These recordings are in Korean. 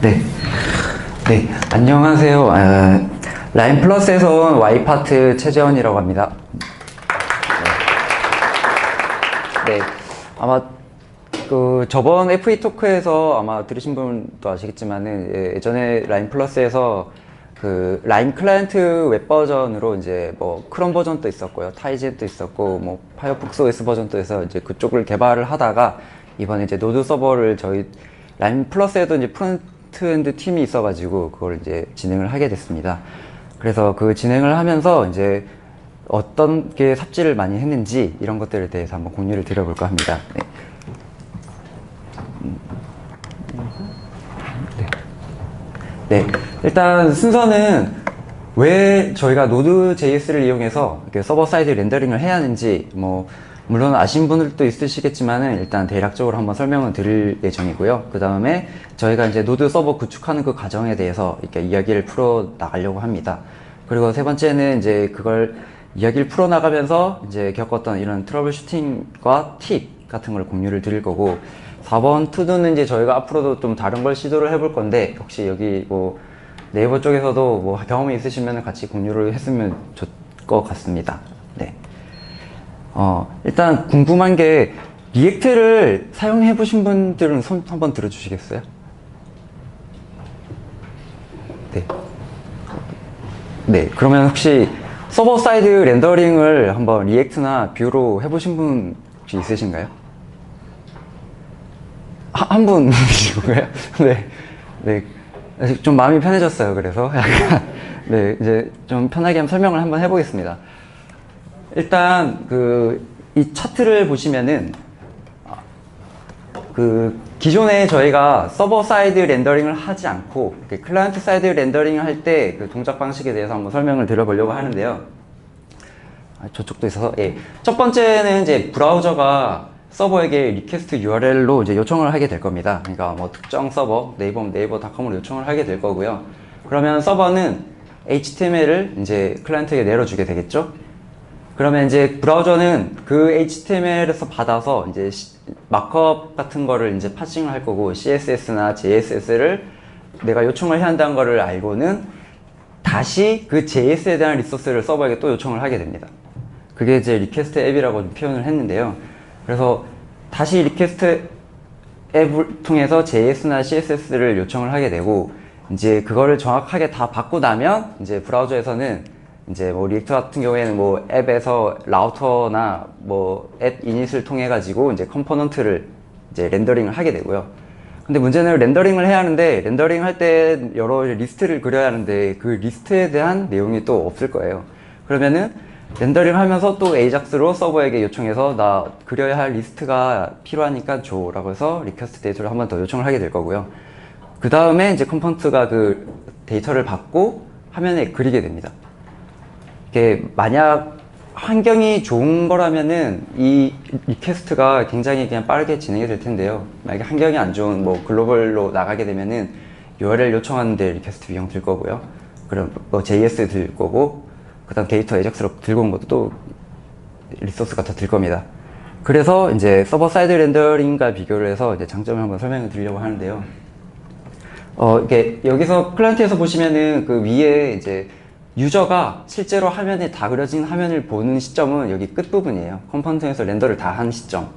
네. 네, 안녕하세요. 라인 플러스에서 온 Y파트 최재원이라고 합니다. 네, 아마 저번 FE 토크에서 아마 들으신 분도 아시겠지만은 예전에 라인 플러스에서 라인 클라이언트 웹 버전으로 이제 뭐 크롬 버전도 있었고요, 타이젠도 있었고, 뭐 파이어폭스 OS 버전도 해서 이제 그쪽을 개발을 하다가 이번에 이제 노드 서버를 저희 라인 플러스에도 이제 프론트엔드 팀이 있어가지고 그걸 이제 진행을 하게 됐습니다. 그래서 그 진행을 하면서 이제 어떤 게 삽질을 많이 했는지 이런 것들에 대해서 한번 공유를 드려볼까 합니다. 네. 네, 일단 순서는 왜 저희가 Node.js를 이용해서 이렇게 서버 사이드 렌더링을 해야 하는지, 뭐 물론 아신 분들도 있으시겠지만은 일단 대략적으로 한번 설명을 드릴 예정이고요. 그 다음에 저희가 이제 노드 서버 구축하는 그 과정에 대해서 이렇게 이야기를 풀어 나가려고 합니다. 그리고 세 번째는 이제 그걸 이야기를 풀어 나가면서 이제 겪었던 이런 트러블 슈팅과 팁 같은 걸 공유를 드릴 거고, 4번 투두는 이제 저희가 앞으로도 좀 다른 걸 시도를 해볼 건데, 혹시 여기 뭐 네이버 쪽에서도 뭐 경험이 있으시면 같이 공유를 했으면 좋을 것 같습니다. 네. 일단 궁금한 게, 리액트를 사용해 보신 분들은 손 한번 들어 주시겠어요? 네. 네, 그러면 혹시 서버 사이드 렌더링을 한번 리액트나 뷰로 해보신 분 혹시 있으신가요? 한 분이신 거예요? 네. 네. 좀 마음이 편해졌어요. 그래서 약간, 네, 이제 좀 편하게 한번 설명을 한번 해보겠습니다. 일단 이 차트를 보시면은 기존에 저희가 서버 사이드 렌더링을 하지 않고 클라이언트 사이드 렌더링을 할 때 그 동작 방식에 대해서 한번 설명을 드려보려고 하는데요. 저쪽도 있어서, 예. 첫 번째는 이제 브라우저가 서버에게 리퀘스트 URL로 이제 요청을 하게 될 겁니다. 그러니까 뭐 특정 서버, 네이버닷컴으로 요청을 하게 될 거고요. 그러면 서버는 HTML을 이제 클라이언트에게 내려주게 되겠죠. 그러면 이제 브라우저는 그 HTML에서 받아서 이제 마크업 같은 거를 이제 파싱을 할 거고, CSS나 JSS를 내가 요청을 해야 한다는 거를 알고는 다시 그 JS에 대한 리소스를 서버에게 또 요청을 하게 됩니다. 그게 이제 리퀘스트 앱이라고 표현을 했는데요. 그래서 다시 리퀘스트 앱을 통해서 JS나 CSS를 요청을 하게 되고, 이제 그거를 정확하게 다 받고 나면 이제 브라우저에서는 이제 뭐 리액트 같은 경우에는 뭐 앱에서 라우터나 뭐 앱 이닛을 통해 가지고 이제 컴포넌트를 이제 렌더링을 하게 되고요. 근데 문제는 렌더링을 해야 하는데, 렌더링 할 때 여러 리스트를 그려야 하는데 그 리스트에 대한 내용이 또 없을 거예요. 그러면은 렌더링 하면서 또 AJAX로 서버에게 요청해서 나 그려야 할 리스트가 필요하니까 줘 라고 해서 리퀘스트 데이터를 한 번 더 요청을 하게 될 거고요. 그 다음에 이제 컴포넌트가 그 데이터를 받고 화면에 그리게 됩니다. 이게 만약 환경이 좋은 거라면은 이 리퀘스트가 굉장히 그냥 빠르게 진행이 될 텐데요. 만약에 환경이 안 좋은 뭐 글로벌로 나가게 되면은 URL 요청하는데 리퀘스트 비용 들 거고요. 그럼 뭐 JS 들 거고, 그 다음 데이터 AJAX로 들고 온 것도 또 리소스가 더 들 겁니다. 그래서 이제 서버 사이드 렌더링과 비교를 해서 이제 장점을 한번 설명을 드리려고 하는데요. 이게 여기서 클라이언트에서 보시면은 그 위에 이제 유저가 실제로 화면에 다 그려진 화면을 보는 시점은 여기 끝부분이에요. 컴포넌트에서 렌더를 다 한 시점.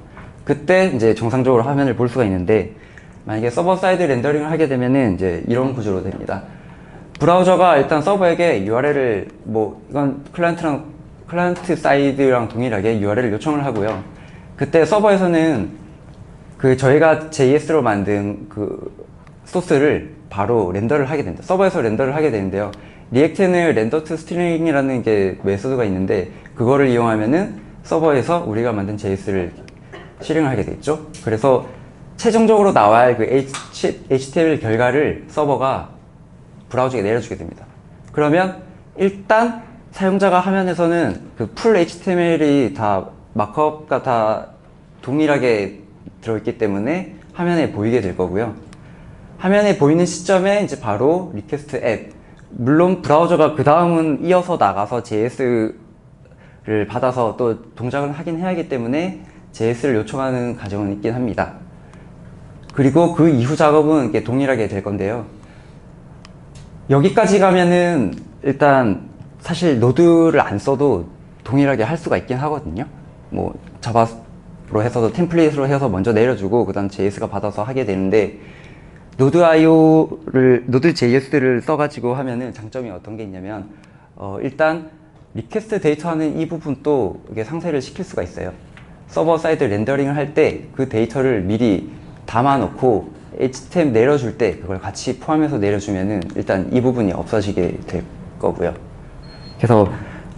그때 이제 정상적으로 화면을 볼 수가 있는데, 만약에 서버 사이드 렌더링을 하게 되면은 이제 이런 구조로 됩니다. 브라우저가 일단 서버에게 URL을, 뭐 이건 클라이언트 사이드랑 동일하게 URL을 요청을 하고요. 그때 서버에서는 저희가 JS로 만든 소스를 바로 렌더를 하게 됩니다. 서버에서 렌더를 하게 되는데요. 리액트는 렌더 투 스트링이라는 게 메소드가 있는데, 그거를 이용하면은 서버에서 우리가 만든 JS를 실행을 하게 되겠죠. 그래서 최종적으로 나와야 할 그 HTML 결과를 서버가 브라우저에 내려주게 됩니다. 그러면 일단 사용자가 화면에서는 그 풀 HTML이 다 마크업과 다 동일하게 들어있기 때문에 화면에 보이게 될 거고요. 화면에 보이는 시점에 이제 바로 리퀘스트 앱, 물론 브라우저가 그 다음은 이어서 나가서 JS를 받아서 또 동작을 하긴 해야 하기 때문에 JS를 요청하는 과정은 있긴 합니다. 그리고 그 이후 작업은 이게 동일하게 될 건데요. 여기까지 가면은 일단 사실 노드를 안 써도 동일하게 할 수가 있긴 하거든요. 뭐 자바로 해서도 템플릿으로 해서 먼저 내려주고 그다음 JS가 받아서 하게 되는데 노드 JS를 써가지고 하면은 장점이 어떤 게 있냐면 일단 리퀘스트 데이터하는 이 부분도 이게 상세를 시킬 수가 있어요. 서버 사이드 렌더링을 할 때 그 데이터를 미리 담아놓고 HTML 내려줄 때 그걸 같이 포함해서 내려주면은 일단 이 부분이 없어지게 될 거고요. 그래서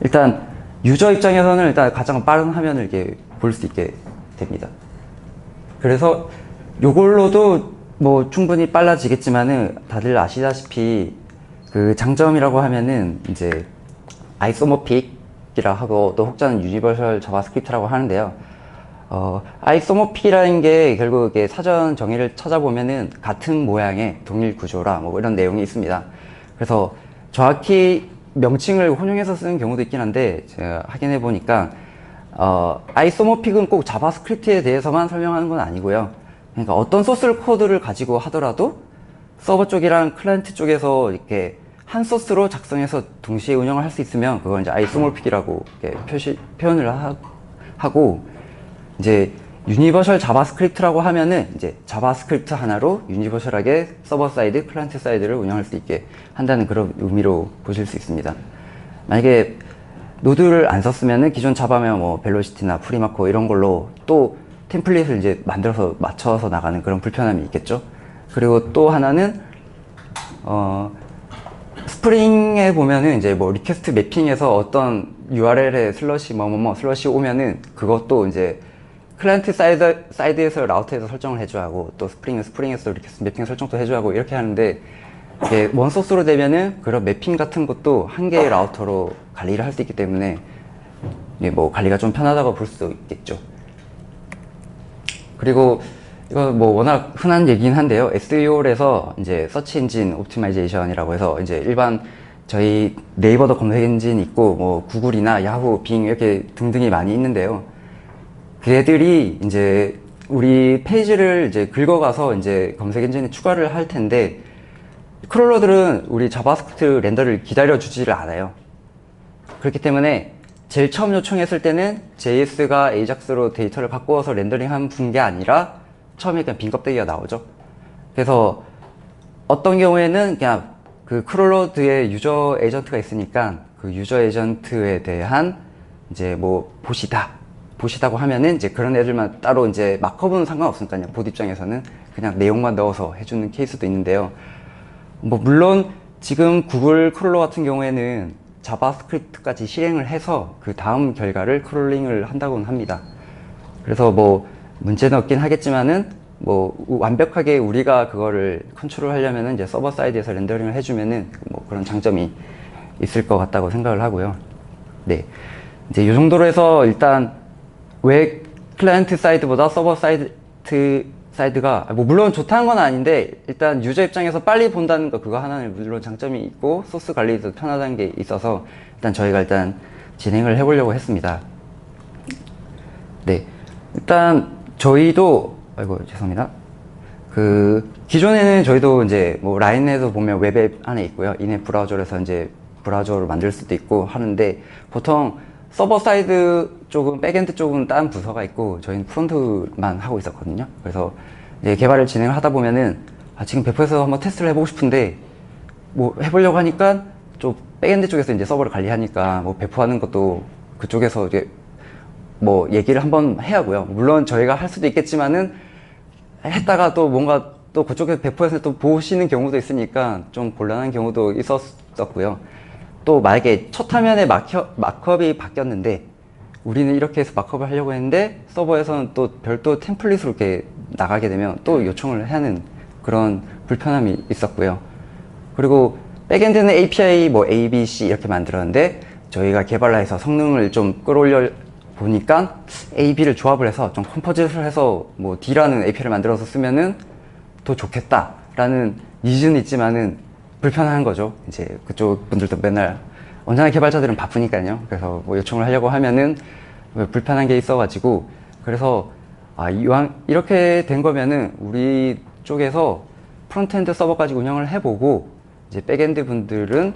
일단 유저 입장에서는 일단 가장 빠른 화면을 이렇게 볼 수 있게 됩니다. 그래서 요걸로도 뭐 충분히 빨라지겠지만은 다들 아시다시피 그 장점이라고 하면은 이제 아이소모픽이라 하고 또 혹자는 유니버설 자바스크립트라고 하는데요. 아이소모픽이라는 게 결국 이게 사전 정의를 찾아보면은 같은 모양의 동일 구조라 뭐 이런 내용이 있습니다. 그래서 정확히 명칭을 혼용해서 쓰는 경우도 있긴 한데 제가 확인해 보니까 아이소모픽은 꼭 자바스크립트에 대해서만 설명하는 건 아니고요. 그러니까 어떤 소스 코드를 가지고 하더라도 서버 쪽이랑 클라이언트 쪽에서 이렇게 한 소스로 작성해서 동시에 운영을 할 수 있으면 그걸 이제 아이소모픽이라고 표현을 하고 이제 유니버설 자바스크립트라고 하면은 이제 자바스크립트 하나로 유니버설하게 서버 사이드, 클라이언트 사이드를 운영할 수 있게 한다는 그런 의미로 보실 수 있습니다. 만약에 노드를 안 썼으면은 기존 자바면 뭐 벨로시티나 프리마커 이런 걸로 또 템플릿을 이제 만들어서 맞춰서 나가는 그런 불편함이 있겠죠. 그리고 또 하나는 스프링에 보면은 이제 뭐 리퀘스트 매핑에서 어떤 URL에 슬러시 슬러시 오면은 그것도 이제 클라이언트 사이드에서 라우터에서 설정을 해줘야 하고 또 스프링에서 리퀘스트 매핑 설정도 해줘야 하고 이렇게 하는데 이게 원소스로 되면은 그런 매핑 같은 것도 한 개의 라우터로 관리를 할 수 있기 때문에 뭐 관리가 좀 편하다고 볼 수도 있겠죠. 그리고 이거 뭐 워낙 흔한 얘기긴 한데요. SEO에서 이제 서치 엔진 옵티마이제이션이라고 해서 이제 일반 저희 네이버도 검색 엔진 있고 뭐 구글이나 야후, 빙 이렇게 등등이 많이 있는데요. 걔들이 이제 우리 페이지를 이제 긁어가서 이제 검색 엔진에 추가를 할 텐데 크롤러들은 우리 자바스크립트 렌더를 기다려주지를 않아요. 그렇기 때문에 제일 처음 요청했을 때는 JS가 AJAX로 데이터를 바꾸어서 렌더링 한 게 아니라 처음에 그냥 빈 껍데기가 나오죠. 그래서 어떤 경우에는 그냥 그 크롤러드의 유저 에이전트가 있으니까 그 유저 에이전트에 대한 이제 뭐 보시다고 하면은 이제 그런 애들만 따로 이제 마크업은 상관없으니까요. 보드 입장에서는 그냥 내용만 넣어서 해주는 케이스도 있는데요. 뭐 물론 지금 구글 크롤러 같은 경우에는 자바스크립트까지 실행을 해서 그 다음 결과를 크롤링을 한다고는 합니다. 그래서 뭐 문제는 없긴 하겠지만은 뭐 완벽하게 우리가 그거를 컨트롤 하려면은 이제 서버 사이드에서 렌더링을 해주면은 뭐 그런 장점이 있을 것 같다고 생각을 하고요. 네, 이제 이 정도로 해서 일단 왜 클라이언트 사이드보다 서버 사이드가 뭐 물론 좋다는 건 아닌데 일단 유저 입장에서 빨리 본다는 거 그거 하나는 물론 장점이 있고 소스 관리도 편하다는 게 있어서 일단 저희가 일단 진행을 해보려고 했습니다. 네, 일단 저희도 죄송합니다. 그 기존에는 저희도 이제 뭐 라인에도 보면 웹앱 안에 있고요. 이넷 브라우저에서 이제 브라우저를 만들 수도 있고 하는데 보통 서버 사이드 쪽은 백엔드 쪽은 다른 부서가 있고 저희는 프론트만 하고 있었거든요. 그래서 이제 개발을 진행을 하다 보면은 지금 배포에서 한번 테스트를 해보고 싶은데 뭐 해보려고 하니까 좀 백엔드 쪽에서 이제 서버를 관리하니까 뭐 배포하는 것도 그쪽에서 이제 뭐 얘기를 한번 해야 하고요. 물론 저희가 할 수도 있겠지만은 했다가 또 뭔가 또 그쪽에서 배포해서 또 보시는 경우도 있으니까 좀 곤란한 경우도 있었고요. 또 만약에 첫 화면에 마크업이 바뀌었는데 우리는 이렇게 해서 마크업을 하려고 했는데 서버에서는 또 별도 템플릿으로 이렇게 나가게 되면 또 요청을 해야 하는 그런 불편함이 있었고요. 그리고 백엔드는 API 뭐 A, B, C 이렇게 만들었는데 저희가 개발라해서 성능을 좀 끌어올려 보니까 A, B를 조합을 해서 좀 컴포짓을 해서 뭐 D라는 API를 만들어서 쓰면은 더 좋겠다라는 니즈는 있지만은 불편한 거죠. 이제 그쪽 분들도 맨날 언제나 개발자들은 바쁘니까요. 그래서 뭐 요청을 하려고 하면은 불편한 게 있어가지고 그래서 이왕 이렇게 된 거면은 우리 쪽에서 프론트엔드 서버까지 운영을 해보고 이제 백엔드 분들은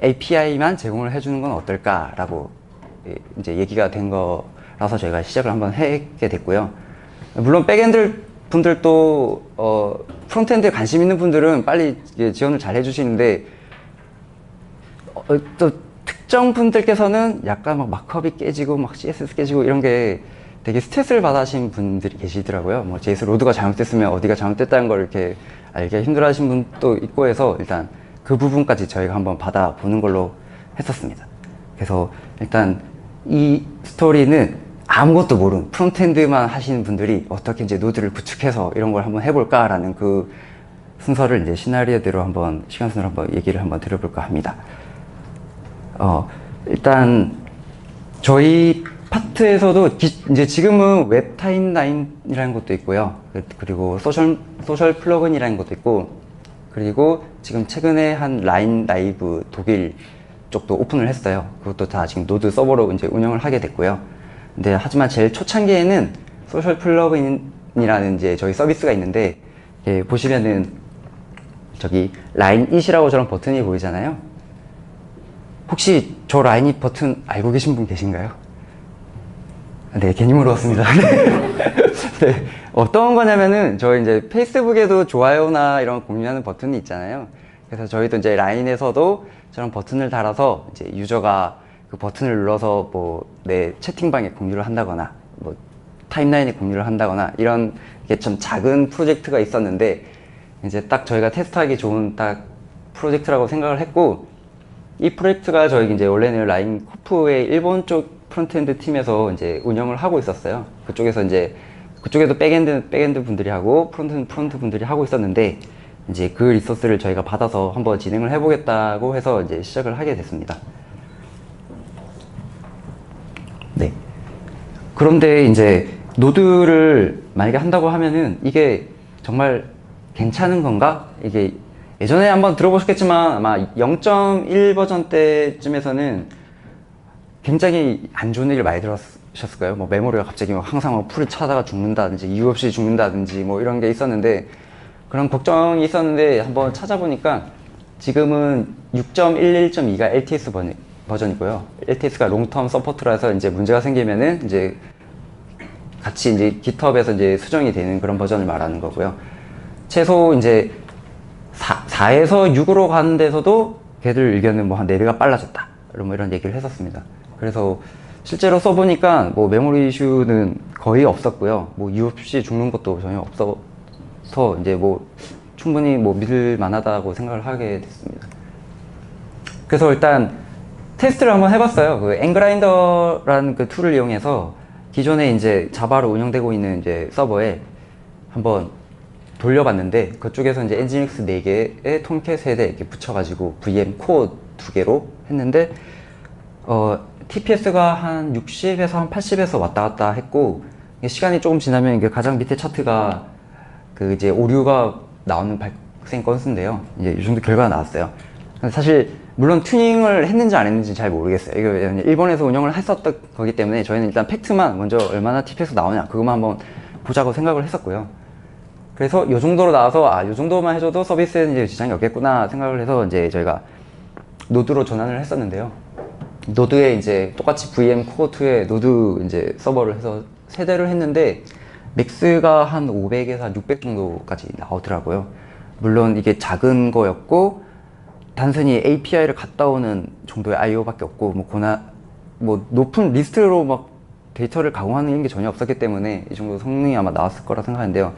API만 제공을 해주는 건 어떨까라고 이제 얘기가 된 거라서 저희가 시작을 한번 하게 됐고요. 물론 백엔드 분들도 프론트엔드에 관심 있는 분들은 빨리 지원을 잘 해주시는데 또 특정 분들께서는 약간 막 마크업이 깨지고 막 CSS 깨지고 이런 게 되게 스트레스를 받아 하신 분들이 계시더라고요. 뭐 JS 로드가 잘못됐으면 어디가 잘못됐다는 걸 이렇게 알기가 힘들어 하신 분도 있고 해서 일단 그 부분까지 저희가 한번 받아보는 걸로 했었습니다. 그래서 일단 이 스토리는 아무것도 모르는 프론트엔드만 하시는 분들이 어떻게 이제 노드를 구축해서 이런 걸 한번 해볼까라는 그 순서를 이제 시나리오대로 한번 시간 순으로 한번 얘기를 한번 드려볼까 합니다. 일단 저희 파트에서도 이제 지금은 웹 타임라인이라는 것도 있고요. 그리고 소셜 플러그인이라는 것도 있고, 그리고 지금 최근에 한 라인 라이브 독일 쪽도 오픈을 했어요. 그것도 다 지금 노드 서버로 이제 운영을 하게 됐고요. 근데 하지만 제일 초창기에는 소셜 플러그인이라는 이제 저희 서비스가 있는데, 보시면은 저기 라인 it이라고 저런 버튼이 보이잖아요. 혹시 저 라인 it 버튼 알고 계신 분 계신가요? 네, 괜히 물어봤습니다. 네, 어떤 거냐면은 저희 이제 페이스북에도 좋아요나 이런 공유하는 버튼이 있잖아요. 그래서 저희도 이제 라인에서도 저런 버튼을 달아서 이제 유저가 그 버튼을 눌러서 뭐 내 채팅방에 공유를 한다거나 뭐 타임라인에 공유를 한다거나 이런 게 좀 작은 프로젝트가 있었는데, 이제 딱 저희가 테스트하기 좋은 딱 프로젝트라고 생각을 했고, 이 프로젝트가 저희 이제 원래는 라인 코프의 일본 쪽 프론트엔드 팀에서 이제 운영을 하고 있었어요. 그쪽에서 이제 그쪽에도 백엔드 분들이 하고 프론트 분들이 하고 있었는데, 이제 그 리소스를 저희가 받아서 한번 진행을 해보겠다고 해서 이제 시작을 하게 됐습니다. 네. 그런데 이제 노드를 만약에 한다고 하면은 이게 정말 괜찮은 건가? 이게 예전에 한번 들어보셨겠지만 아마 0.1 버전 때쯤에서는 굉장히 안 좋은 얘기를 많이 들으셨을 거예요. 뭐 메모리가 갑자기 막 항상 뭐 풀을 차다가 죽는다든지 이유 없이 죽는다든지 뭐 이런 게 있었는데, 그런 걱정이 있었는데 한번 찾아보니까 지금은 6.11.2가 LTS 버전이고요. LTS가 롱텀 서포트라서 이제 문제가 생기면은 이제 같이 이제 GitHub에서 이제 수정이 되는 그런 버전을 말하는 거고요. 최소 이제 4에서 6으로 가는 데서도 걔들 의견은 뭐 한 4배가 빨라졌다. 뭐 이런 얘기를 했었습니다. 그래서 실제로 써보니까 뭐 메모리 이슈는 거의 없었고요. 뭐 이유 없이 죽는 것도 전혀 없어서 이제 뭐 충분히 뭐 믿을 만하다고 생각을 하게 됐습니다. 그래서 일단 테스트를 한번 해봤어요. 그 앵그라인더라는 그 툴을 이용해서 기존에 이제 자바로 운영되고 있는 이제 서버에 한번 돌려봤는데, 그쪽에서 이제 엔지닉스 4개에 톰캣 3대 이렇게 붙여가지고 VM 코어 2개로 했는데, TPS가 한 60에서 한 80에서 왔다 갔다 했고, 시간이 조금 지나면 이게 가장 밑에 차트가 그 이제 오류가 나오는 발생 건수인데요. 이제 이 정도 결과가 나왔어요. 사실 물론 튜닝을 했는지 안 했는지 잘 모르겠어요. 이거 일본에서 운영을 했었던 거기 때문에 저희는 일단 팩트만 먼저 얼마나 TPS 나오냐 그것만 한번 보자고 생각을 했었고요. 그래서 이 정도로 나와서 이 정도만 해줘도 서비스에는 이제 지장이 없겠구나 생각을 해서 이제 저희가 노드로 전환을 했었는데요. 노드에 이제 똑같이 VM 코어 2에 노드 이제 서버를 해서 세대를 했는데, 맥스가 한 500에서 한 600 정도까지 나오더라고요. 물론 이게 작은 거였고 단순히 API를 갔다 오는 정도의 I/O밖에 없고 뭐 높은 리스트로 막 데이터를 가공하는 게 전혀 없었기 때문에 이 정도 성능이 아마 나왔을 거라 생각하는데요.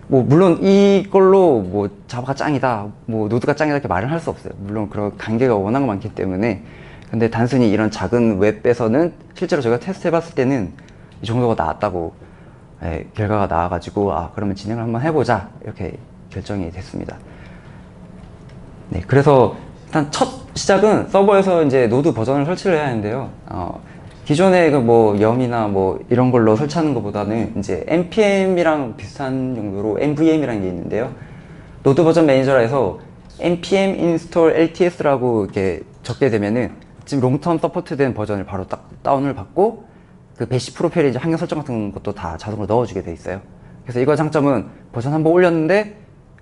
뭐 물론 이걸로 뭐 자바가 짱이다, 뭐 노드가 짱이다 이렇게 말을 할 수 없어요. 물론 그런 관계가 워낙 많기 때문에. 근데 단순히 이런 작은 웹에서는 실제로 제가 테스트 해봤을 때는 이 정도가 나왔다고 결과가 나와가지고 그러면 진행을 한번 해보자 이렇게 결정이 됐습니다. 네, 그래서 일단 첫 시작은 서버에서 이제 노드 버전을 설치를 해야 하는데요. 기존의 그 뭐 염이나 뭐 이런 걸로 설치하는 것보다는 이제 npm이랑 비슷한 정도로 nvm이라는 게 있는데요. 노드 버전 매니저라 해서 npm install lts라고 이렇게 적게 되면은 지금 롱텀 서포트된 버전을 바로 딱 다운을 받고, 그 배시 프로필에 이제 환경 설정 같은 것도 다 자동으로 넣어주게 돼 있어요. 그래서 이거 장점은 버전 한번 올렸는데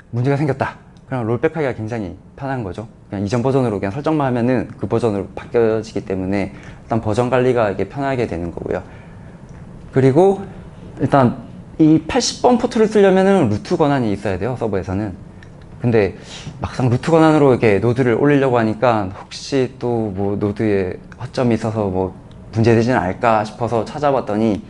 문제가 생겼다. 그냥 롤백하기가 굉장히 편한 거죠. 그냥 이전 버전으로 그냥 설정만 하면은 그 버전으로 바뀌어지기 때문에 일단 버전 관리가 이게 편하게 되는 거고요. 그리고 일단 이 80번 포트를 쓰려면은 루트 권한이 있어야 돼요, 서버에서는. 근데 막상 루트 권한으로 이렇게 노드를 올리려고 하니까 혹시 또 뭐 노드에 허점이 있어서 뭐 문제되지는 않을까 싶어서 찾아봤더니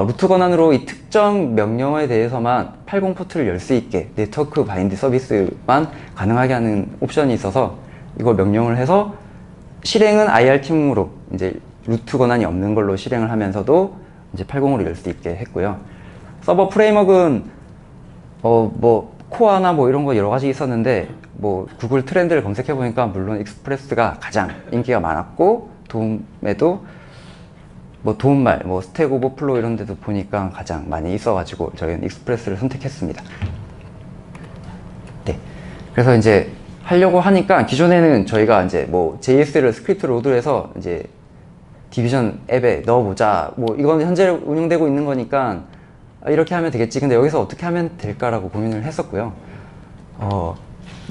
루트 권한으로 이 특정 명령어에 대해서만 80 포트를 열 수 있게 네트워크 바인드 서비스만 가능하게 하는 옵션이 있어서 이걸 명령을 해서 실행은 IR팀으로 이제 루트 권한이 없는 걸로 실행을 하면서도 이제 80으로 열 수 있게 했고요. 서버 프레임워크는 뭐 코어나 뭐 이런 거 여러 가지 있었는데 뭐 구글 트렌드를 검색해 보니까 물론 익스프레스가 가장 인기가 많았고 도움에도 뭐 도움말, 뭐 스택 오버플로우 이런 데도 보니까 가장 많이 있어가지고 저희는 익스프레스를 선택했습니다. 네. 그래서 이제 하려고 하니까 기존에는 저희가 이제 뭐 JS를 스크립트 로드해서 이제 디비전 앱에 넣어보자. 뭐 이건 현재 운영되고 있는 거니까 이렇게 하면 되겠지. 근데 여기서 어떻게 하면 될까라고 고민을 했었고요.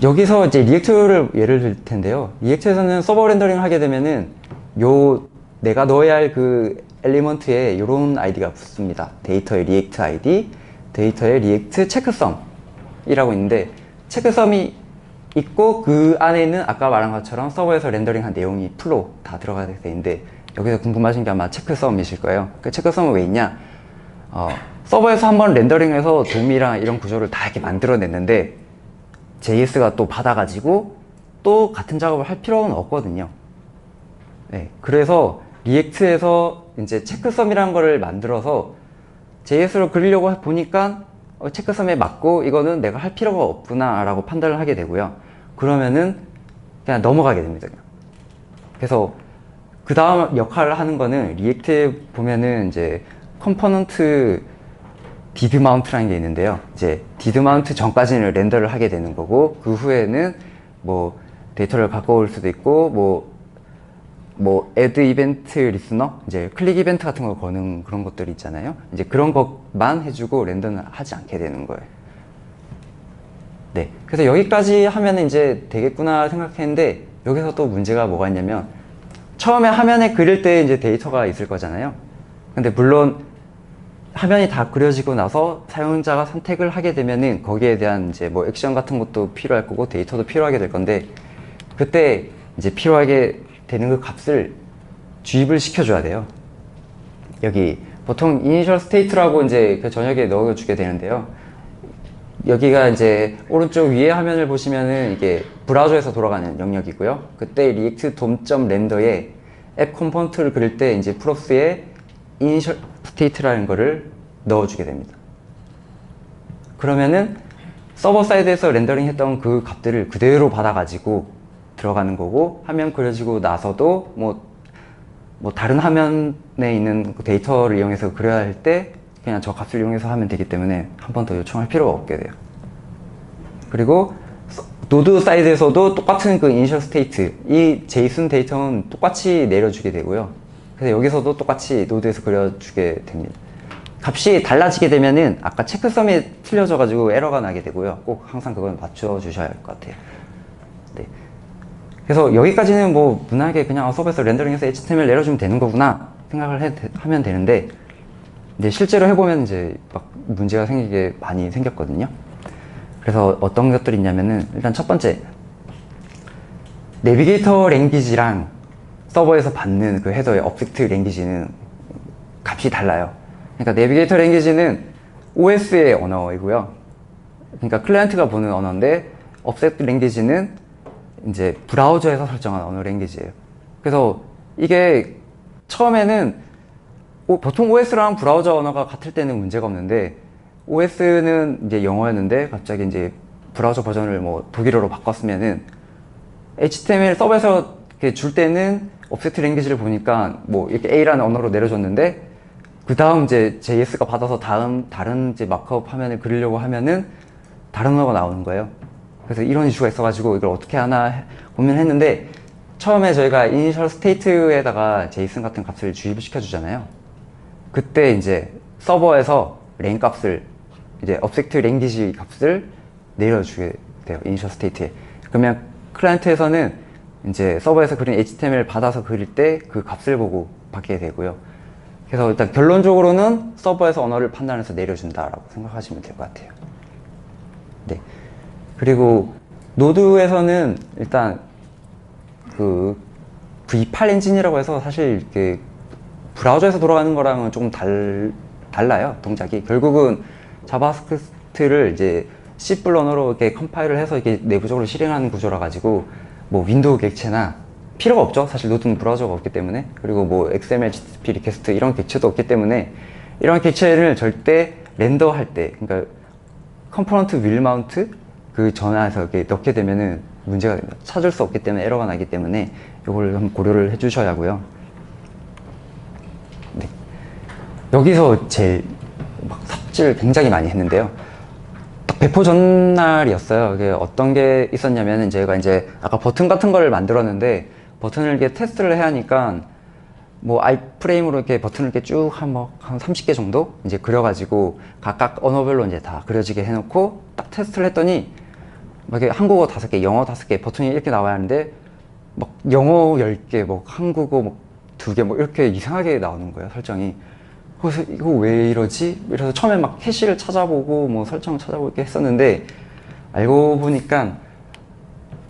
여기서 이제 리액트를 예를 들 텐데요. 리액트에서는 서버 렌더링을 하게 되면은 내가 넣어야 할 그 엘리먼트에 이런 아이디가 붙습니다. 데이터의 리액트 아이디, 데이터의 리액트 체크썸이라고 있는데 체크썸이 있고 그 안에는 아까 말한 것처럼 서버에서 렌더링한 내용이 풀로 다 들어가게 돼 있는데 여기서 궁금하신 게 아마 체크썸이실 거예요. 그 체크썸은 왜 있냐? 서버에서 한번 렌더링해서 돔이랑 이런 구조를 다 이렇게 만들어냈는데 JS가 또 받아가지고 또 같은 작업을 할 필요는 없거든요. 네, 그래서 리액트에서 이제 체크썸이라는 거를 만들어서 JS로 그리려고 보니까 체크썸에 맞고 이거는 내가 할 필요가 없구나 라고 판단을 하게 되고요. 그러면은 그냥 넘어가게 됩니다. 그냥. 그래서 그 다음 역할을 하는 거는 리액트에 보면은 이제 컴포넌트 디드 마운트라는 게 있는데요. 이제 디드 마운트 전까지는 렌더를 하게 되는 거고 그 후에는 뭐 데이터를 갖고 올 수도 있고 뭐 add 이벤트 리스너 이제 클릭 이벤트 같은 거 거는 그런 것들이 있잖아요. 이제 그런 것만 해주고 렌더는 하지 않게 되는 거예요. 네. 그래서 여기까지 하면 이제 되겠구나 생각했는데 여기서 또 문제가 뭐가 있냐면 처음에 화면에 그릴 때 이제 데이터가 있을 거잖아요. 근데 물론 화면이 다 그려지고 나서 사용자가 선택을 하게 되면은 거기에 대한 이제 뭐 액션 같은 것도 필요할 거고 데이터도 필요하게 될 건데 그때 이제 필요하게 되는 그 값을 주입을 시켜줘야 돼요. 여기 보통 이니셜 스테이트라고 이제 그 전역에 넣어주게 되는데요. 여기가 이제 오른쪽 위에 화면을 보시면은 이게 브라우저에서 돌아가는 영역이고요. 그때 리액트 돔.렌더에 앱 컴포넌트를 그릴 때 이제 프로스에 이니셜 스테이트라는 거를 넣어주게 됩니다. 그러면은 서버 사이드에서 렌더링 했던 그 값들을 그대로 받아가지고 들어가는 거고 화면 그려지고 나서도 뭐 다른 화면에 있는 그 데이터를 이용해서 그려야 할 때 그냥 저 값을 이용해서 하면 되기 때문에 한 번 더 요청할 필요가 없게 돼요. 그리고 노드 사이드에서도 똑같은 그 이니셜 스테이트 이 제이슨 데이터는 똑같이 내려주게 되고요. 그래서 여기서도 똑같이 노드에서 그려주게 됩니다. 값이 달라지게 되면은 아까 체크썸이 틀려져 가지고 에러가 나게 되고요. 꼭 항상 그건 맞춰 주셔야 할 것 같아요. 네. 그래서 여기까지는 뭐 무난하게 그냥 서버에서 렌더링해서 HTML 내려주면 되는 거구나 생각을 하면 되는데 근데 실제로 해보면 이제 막 문제가 생기게 많이 생겼거든요. 그래서 어떤 것들이 있냐면은 일단 첫 번째 내비게이터 랭귀지랑 서버에서 받는 그 헤더의 object 랭귀지는 값이 달라요. 그러니까 내비게이터 랭귀지는 OS의 언어이고요. 그러니까 클라이언트가 보는 언어인데 object 랭귀지는 이제 브라우저에서 설정한 언어 랭귀지예요. 그래서 이게 처음에는 보통 OS랑 브라우저 언어가 같을 때는 문제가 없는데 OS는 이제 영어였는데 갑자기 이제 브라우저 버전을 뭐 독일어로 바꿨으면은 HTML 서버에서 이렇게 줄 때는 object 랭귀지를 보니까 뭐 이렇게 A라는 언어로 내려줬는데 그 다음 이제 JS가 받아서 다른 이제 마크업 화면을 그리려고 하면은 다른 언어가 나오는 거예요. 그래서 이런 이슈가 있어가지고 이걸 어떻게 하나 고민했는데 처음에 저희가 이니셜 스테이트에다가 제이슨 같은 값을 주입을 시켜주잖아요. 그때 이제 서버에서 랭 값을 이제 object 랭귀지 값을 내려주게 돼요. 이니셜 스테이트에. 그러면 클라이언트에서는 이제 서버에서 그린 HTML 받아서 그릴 때 그 값을 보고 받게 되고요. 그래서 일단 결론적으로는 서버에서 언어를 판단해서 내려준다라고 생각하시면 될 것 같아요. 네. 그리고 노드에서는 일단 그 V8 엔진이라고 해서 사실 이렇게 브라우저에서 돌아가는 거랑은 조금 달라요. 동작이. 결국은 자바스크립트를 이제 C 언어로 이렇게 컴파일을 해서 이렇게 내부적으로 실행하는 구조라 가지고 뭐 윈도우 객체나 필요가 없죠. 사실 노드는 브라우저가 없기 때문에. 그리고 뭐 XML, HTTP 리퀘스트 이런 객체도 없기 때문에 이런 객체를 절대 렌더할 때, 그러니까 컴포넌트 윌 마운트 그 전화에서 이렇게 넣게 되면은 문제가 됩니다. 찾을 수 없기 때문에 에러가 나기 때문에 이걸 한번 고려를 해주셔야 하고요. 네. 여기서 제일 막 삽질 굉장히 많이 했는데요. 딱 배포 전날이었어요. 이게 어떤 게 있었냐면 제가 이제 아까 버튼 같은 걸 만들었는데 버튼을 이렇게 테스트를 해야 하니까 뭐 아이프레임으로 이렇게 버튼을 이렇게 쭉 한 30개 정도 이제 그려가지고 각각 언어별로 이제 다 그려지게 해놓고 딱 테스트를 했더니 막 이렇게 한국어 5개, 영어 5개 버튼이 이렇게 나와야 하는데 막 영어 10개, 뭐 한국어 뭐 2개 뭐 이렇게 이상하게 나오는 거예요, 설정이. 그래서 이거 왜 이러지? 그래서 처음에 막 캐시를 찾아보고 뭐 설정 찾아보고 이렇게 했었는데 알고 보니까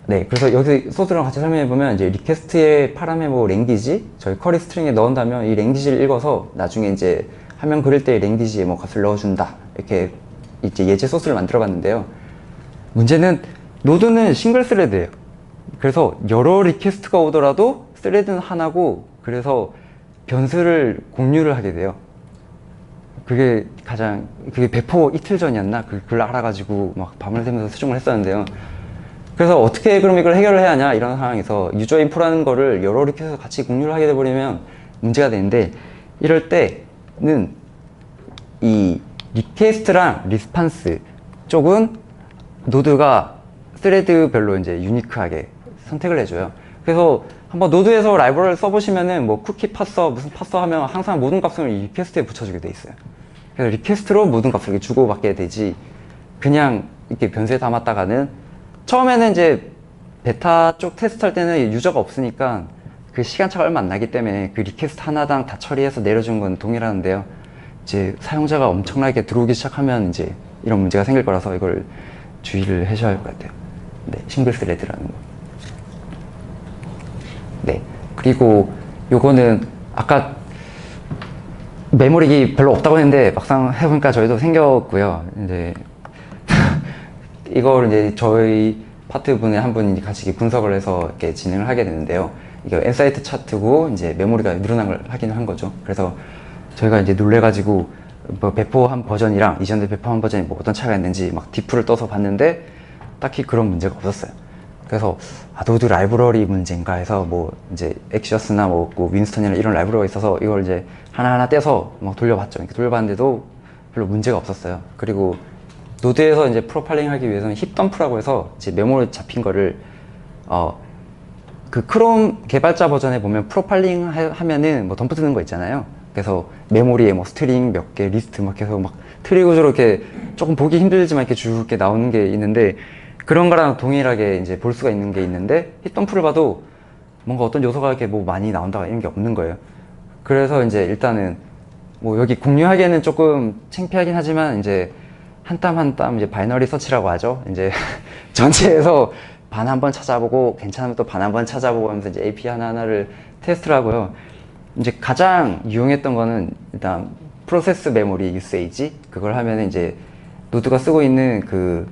네, 그래서 여기 소스랑 같이 설명해보면 이제 리퀘스트의 파라메모 랭귀지 저희 쿼리 스트링에 넣은다면 이 랭귀지를 읽어서 나중에 이제 화면 그릴 때 랭귀지에 뭐 값을 넣어준다 이렇게 이제 예제 소스를 만들어 봤는데요. 문제는 노드는 싱글 스레드예요. 그래서 여러 리퀘스트가 오더라도 스레드는 하나고 그래서 변수를 공유를 하게 돼요. 그게 배포 이틀 전이었나? 그걸 알아가지고 막 밤을 새면서 수정을 했었는데요. 그래서 어떻게 그럼 이걸 해결을 해야 하냐 이런 상황에서 유저 인포라는 거를 여러 리퀘스트에서 같이 공유를 하게 돼버리면 문제가 되는데 이럴 때는 이 리퀘스트랑 리스판스 쪽은 노드가 스레드별로 이제 유니크하게 선택을 해줘요. 그래서 한번 노드에서 라이브러리를 써보시면은 뭐 쿠키 파서 무슨 파서 하면 항상 모든 값을 이 리퀘스트에 붙여주게 돼 있어요. 그래서 리퀘스트로 모든 값을 이렇게 주고받게 되지 그냥 이렇게 변수에 담았다가는 처음에는 이제 베타 쪽 테스트 할 때는 유저가 없으니까 그 시간차가 얼마 안 나기 때문에 그 리퀘스트 하나당 다 처리해서 내려준 건 동일하는데요. 이제 사용자가 엄청나게 들어오기 시작하면 이제 이런 문제가 생길 거라서 이걸 주의를 하셔야 할 것 같아요. 네, 싱글 스레드라는 거. 네, 그리고 요거는 아까 메모리 별로 없다고 했는데 막상 해보니까 저희도 생겼고요. 이제 이걸 이제 저희 파트 분의 한 분이 같이 분석을 해서 이렇게 진행을 하게 되는데요. 이게 엔사이트 차트고 이제 메모리가 늘어난 걸 확인을 한 거죠. 그래서 저희가 이제 놀래가지고 뭐 배포한 버전이랑 이전에 배포한 버전이 뭐 어떤 차이가 있는지 막 디프를 떠서 봤는데 딱히 그런 문제가 없었어요. 그래서 노드 라이브러리 문제인가 해서 뭐 이제 엑시어스나 뭐 윈스턴이나 이런 라이브러리가 있어서 이걸 이제 하나하나 떼서 막 돌려봤죠. 이렇게 돌려봤는데도 별로 문제가 없었어요. 그리고 노드에서 이제 프로파일링 하기 위해서는 힙덤프라고 해서 이제 메모리 잡힌 거를 그 크롬 개발자 버전에 보면 프로파일링 하면은 뭐 덤프 뜨는 거 있잖아요. 그래서 메모리에 뭐 스트링 몇 개, 리스트 막 계속 막 트리 구조로 이렇게 조금 보기 힘들지만 이렇게 쭉 이렇게 나오는 게 있는데 그런 거랑 동일하게 이제 볼 수가 있는 게 있는데 힙덤프를 봐도 뭔가 어떤 요소가 이렇게 뭐 많이 나온다 이런 게 없는 거예요. 그래서 이제 일단은 뭐 여기 공유하기에는 조금 창피하긴 하지만 이제 한 땀 한 땀 이제 바이너리 서치라고 하죠. 이제 전체에서 반 한 번 찾아보고 괜찮으면 또 반 한 번 찾아보고 하면서 이제 API 하나하나를 테스트를 하고요. 이제 가장 유용했던 거는 일단 프로세스 메모리 유세이지 그걸 하면 이제 노드가 쓰고 있는 그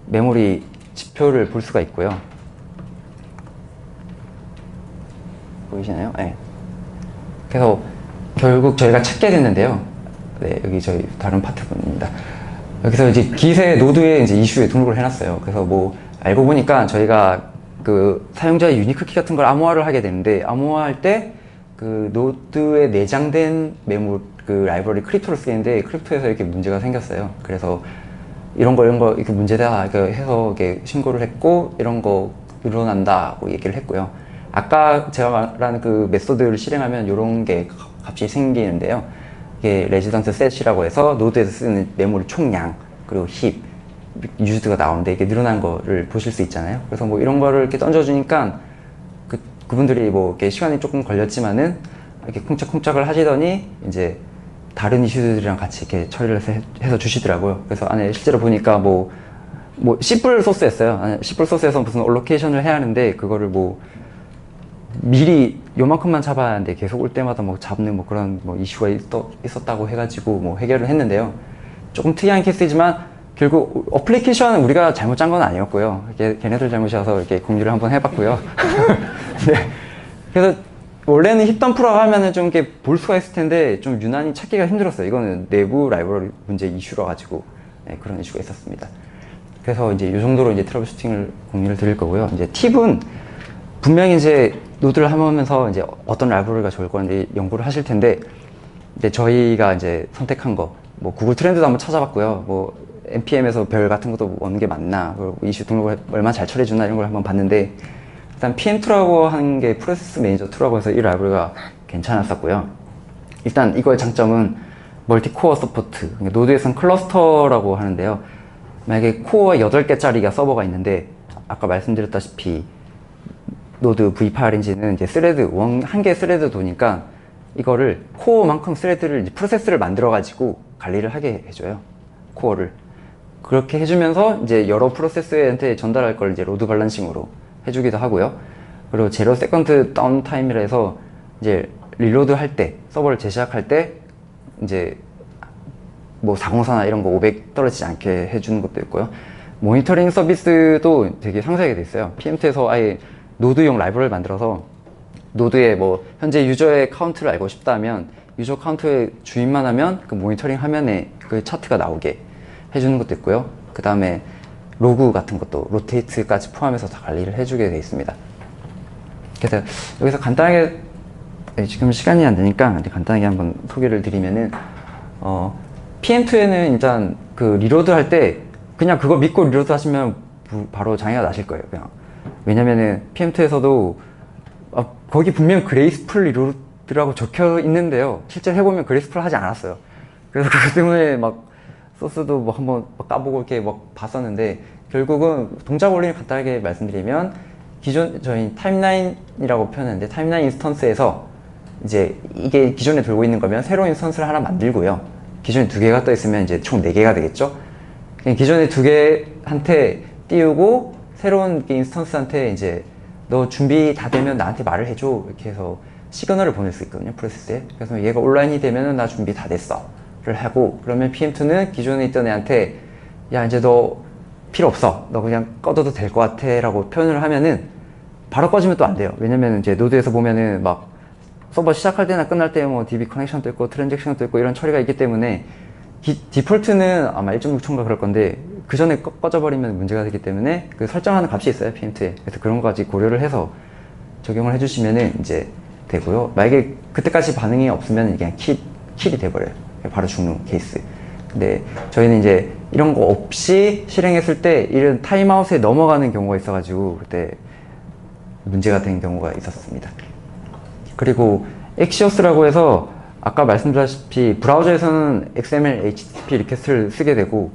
메모리 지표를 볼 수가 있고요. 보이시나요? 네. 그래서 결국 저희가 찾게 됐는데요. 네, 여기 저희 다른 파트분입니다. 여기서 이제 기세 노드에 이제 이슈에 등록을 해놨어요. 그래서 뭐 알고 보니까 저희가 그 사용자의 유니크 키 같은 걸 암호화를 하게 되는데 암호화할 때 그 노드에 내장된 그 라이브러리 크립토를 쓰는데 크립토에서 이렇게 문제가 생겼어요. 그래서 이런 거 이렇게 문제다 이렇게 해서 이렇게 신고를 했고 이런 거 일어난다고 얘기를 했고요. 아까 제가 말한 그 메소드를 실행하면 이런 게 값이 생기는데요. 이게 레지던트 셋이라고 해서 노드에서 쓰는 메모리 총량 그리고 힙 유즈드가 나오는데 이게 늘어난 거를 보실 수 있잖아요. 그래서 뭐 이런 거를 이렇게 던져주니까 그분들이 뭐 이렇게 시간이 조금 걸렸지만은 이렇게 쿵짝쿵짝을 하시더니 이제 다른 이슈들이랑 같이 이렇게 처리를 해서 주시더라고요. 그래서 안에 실제로 보니까 뭐 C++ 소스였어요. C++ 소스에서 무슨 올로케이션을 해야 하는데 그거를 뭐 미리 요만큼만 잡아야 하는데 계속 올 때마다 뭐 잡는 뭐 그런 뭐 이슈가 있었다고 해가지고 뭐 해결을 했는데요. 조금 특이한 케이스지만 결국 어플리케이션은 우리가 잘못 짠 건 아니었고요. 걔네들 잘못이어서 이렇게 공유를 한번 해봤고요. 네. 그래서 원래는 힙덤프라고 하면은 좀 이렇게 볼 수가 있을 텐데 좀 유난히 찾기가 힘들었어요. 이거는 내부 라이브러리 문제 이슈라 가지고 네, 그런 이슈가 있었습니다. 그래서 이제 이 정도로 이제 트러블 슈팅을 공유를 드릴 거고요. 이제 팁은 분명히 이제 노드를 하면서 이제 어떤 라이브러리가 좋을 건지 연구를 하실 텐데 이제 저희가 이제 선택한 거 뭐 구글 트렌드도 한번 찾아봤고요. 뭐 npm에서 별 같은 것도 오는 게 맞나, 그리고 이슈 등록을 얼마나 잘 처리해주나 이런 걸 한번 봤는데 일단 PM2라고 하는 게 프로세스 매니저 2라고 해서 이 라이브러리가 괜찮았었고요. 일단 이거의 장점은 멀티코어 서포트, 그러니까 노드에서는 클러스터라고 하는데요. 만약에 코어 8개짜리가 서버가 있는데 아까 말씀드렸다시피 노드 V8 엔진은 이제 스레드, 한 개 스레드 도니까 이거를 코어만큼 스레드를, 이제 프로세스를 만들어가지고 관리를 하게 해줘요. 코어를. 그렇게 해주면서 이제 여러 프로세스한테 전달할 걸 이제 로드 밸런싱으로 해주기도 하고요. 그리고 제로 세컨드 다운 타임이라 해서 이제 릴로드 할 때, 서버를 재시작할 때 이제 뭐 404나 이런 거 500 떨어지지 않게 해주는 것도 있고요. 모니터링 서비스도 되게 상세하게 돼 있어요. PM2에서 아예 노드용 라이브러리를 만들어서 노드에 뭐 현재 유저의 카운트를 알고 싶다면 유저 카운트에 주입만 하면 그 모니터링 화면에 그 차트가 나오게 해주는 것도 있고요. 그 다음에 로그 같은 것도 로테이트까지 포함해서 다 관리를 해주게 돼 있습니다. 그래서 여기서 간단하게 지금 시간이 안 되니까 간단하게 한번 소개를 드리면은 PM2에는 일단 그 리로드 할 때 그냥 그거 믿고 리로드 하시면 바로 장애가 나실 거예요. 그냥. 왜냐면은 PM2에서도 거기 분명 그레이스풀 리로드라고 적혀 있는데요. 실제 해보면 그레이스풀 하지 않았어요. 그래서 그것 때문에 막 소스도 뭐 한번 까보고 이렇게 막 봤었는데 결국은 동작 원리를 간단하게 말씀드리면 기존 저희 타임라인이라고 표현하는데 타임라인 인스턴스에서 이제 이게 기존에 돌고 있는 거면 새로운 인스턴스를 하나 만들고요. 기존에 2개가 떠 있으면 이제 총 4개가 되겠죠. 기존에 2개한테 띄우고 새로운 인스턴스한테 이제 너 준비 다 되면 나한테 말을 해줘 이렇게 해서 시그널을 보낼 수 있거든요, 프로세스에. 그래서 얘가 온라인이 되면은 나 준비 다 됐어 를 하고, 그러면 PM2는 기존에 있던 애한테 야 이제 너 필요 없어, 너 그냥 꺼둬도 될 것 같아 라고 표현을 하면은 바로 꺼지면 또 안 돼요. 왜냐면 이제 노드에서 보면은 막 서버 시작할 때나 끝날 때 뭐 DB 커넥션도 있고 트랜잭션도 있고 이런 처리가 있기 때문에 디폴트는 아마 1.6초인가 그럴 건데 그 전에 꺼져버리면 문제가 되기 때문에 그 설정하는 값이 있어요, PM2에. 그래서 그런 거까지 고려를 해서 적용을 해주시면은 이제 되고요. 만약에 그때까지 반응이 없으면 그냥 킬이 돼버려요. 바로 죽는 케이스. 근데 저희는 이제 이런 거 없이 실행했을 때 이런 타임아웃에 넘어가는 경우가 있어가지고 그때 문제가 된 경우가 있었습니다. 그리고 엑시오스라고 해서 아까 말씀드렸다시피 브라우저에서는 XML HTTP 리퀘스트를 쓰게 되고